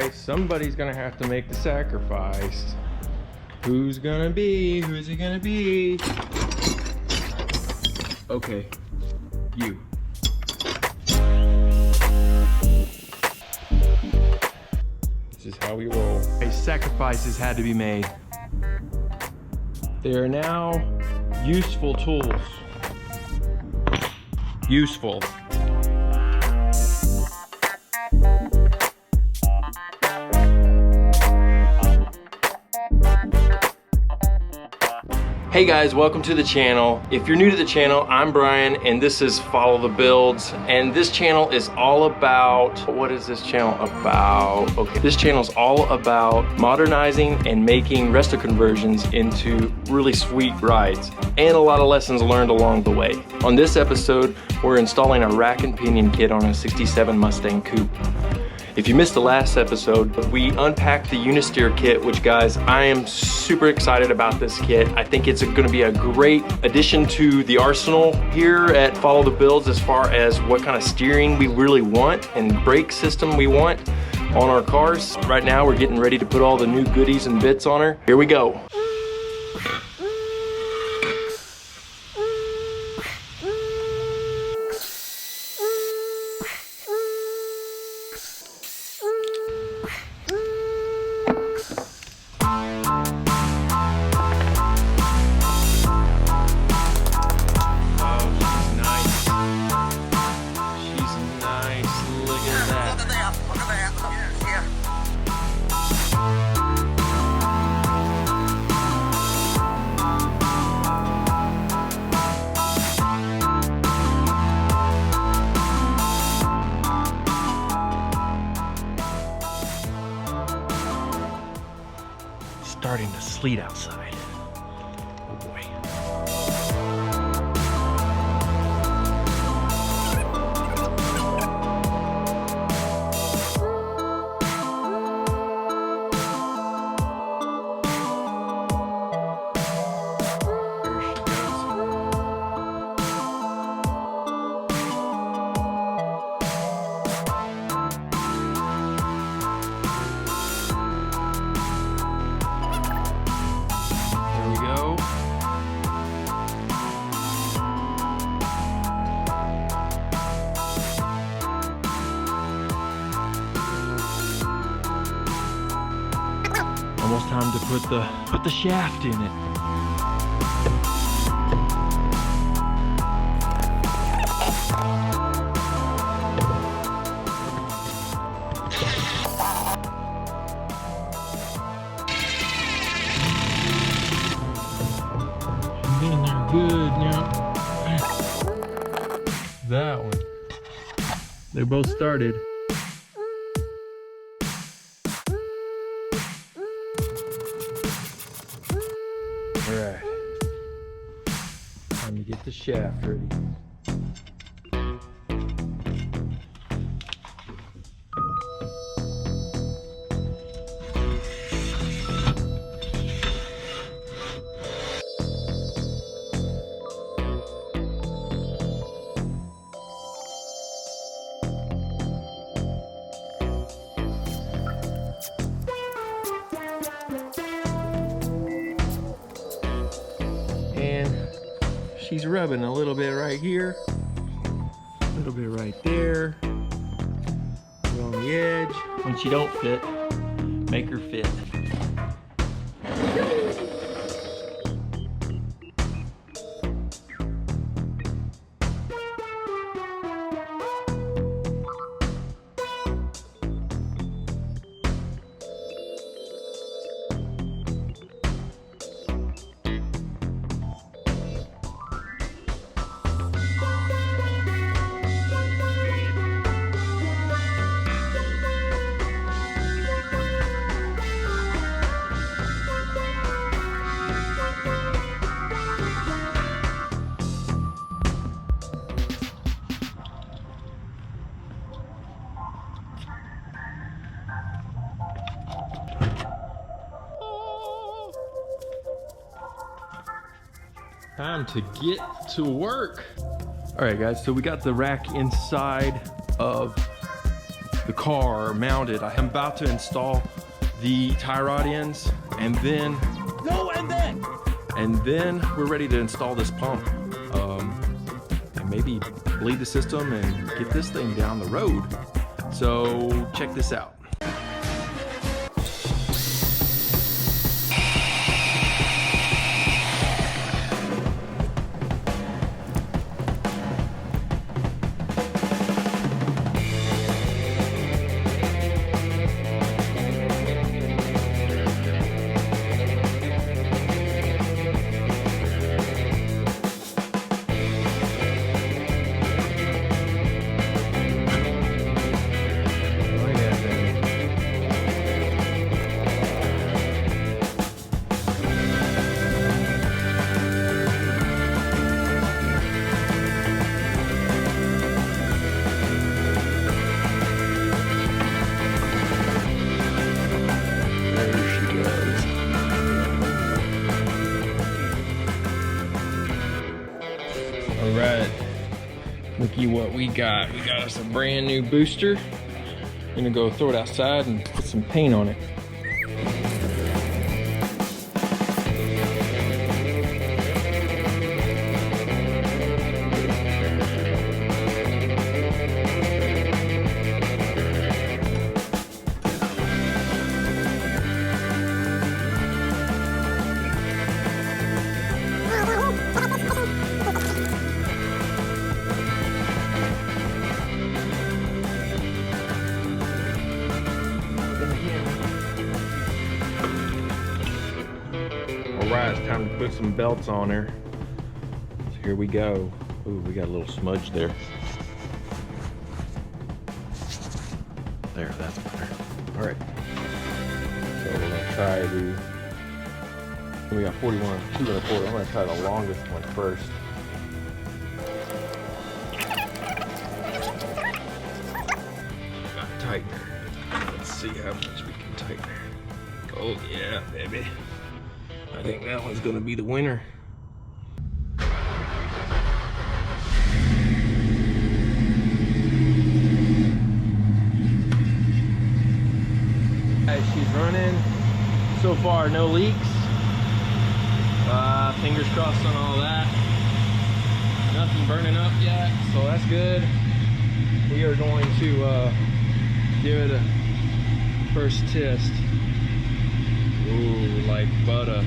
guys. Somebody's gonna have to make the sacrifice. Who's gonna be? Who's it gonna be? Okay, you. This is how we roll. Sacrifices had to be made. They are now useful tools. Useful. Hey guys, welcome to the channel. If you're new to the channel, I'm Brian and this is Follow the Builds. And this channel is all about, what is this channel about? Okay, this channel is all about modernizing and making restoconversions into really sweet rides and a lot of lessons learned along the way. On this episode, we're installing a rack and pinion kit on a 67 Mustang coupe. If you missed the last episode, we unpacked the Unisteer kit, which guys, I am super excited about this kit. I think it's gonna be a great addition to the arsenal here at Follow the Builds as far as what kind of steering we really want and brake system we want on our cars. Right now, we're getting ready to put all the new goodies and bits on her. Here we go. Starting to sleet outside. Oh boy. There she goes. Almost time to put the shaft in it. She's in there good now. That one. They both started. Alright, time to get the shaft ready. She's rubbing a little bit right here, a little bit right there, on the edge. When she don't fit, make her fit. Time to get to work. All right guys, so we got the rack inside of the car mounted. I'm about to install the tie rod ends, and then we're ready to install this pump, and maybe bleed the system and get this thing down the road. So check this out. Alright, looky what we got. We got us a brand new booster. Gonna go throw it outside and put some paint on it. Alright, it's time to put some belts on her. So here we go. Ooh, we got a little smudge there. There, that's better. Alright. So we're gonna try we got 41, 2 and a quarter. I'm gonna try the longest one first. Got tighter. Let's see how much we can tighten her. Oh yeah, baby. I think that one's gonna be the winner. She's running. So far, no leaks. Fingers crossed on all that. Nothing burning up yet, so that's good. We are going to give it a first test. Ooh, like butter.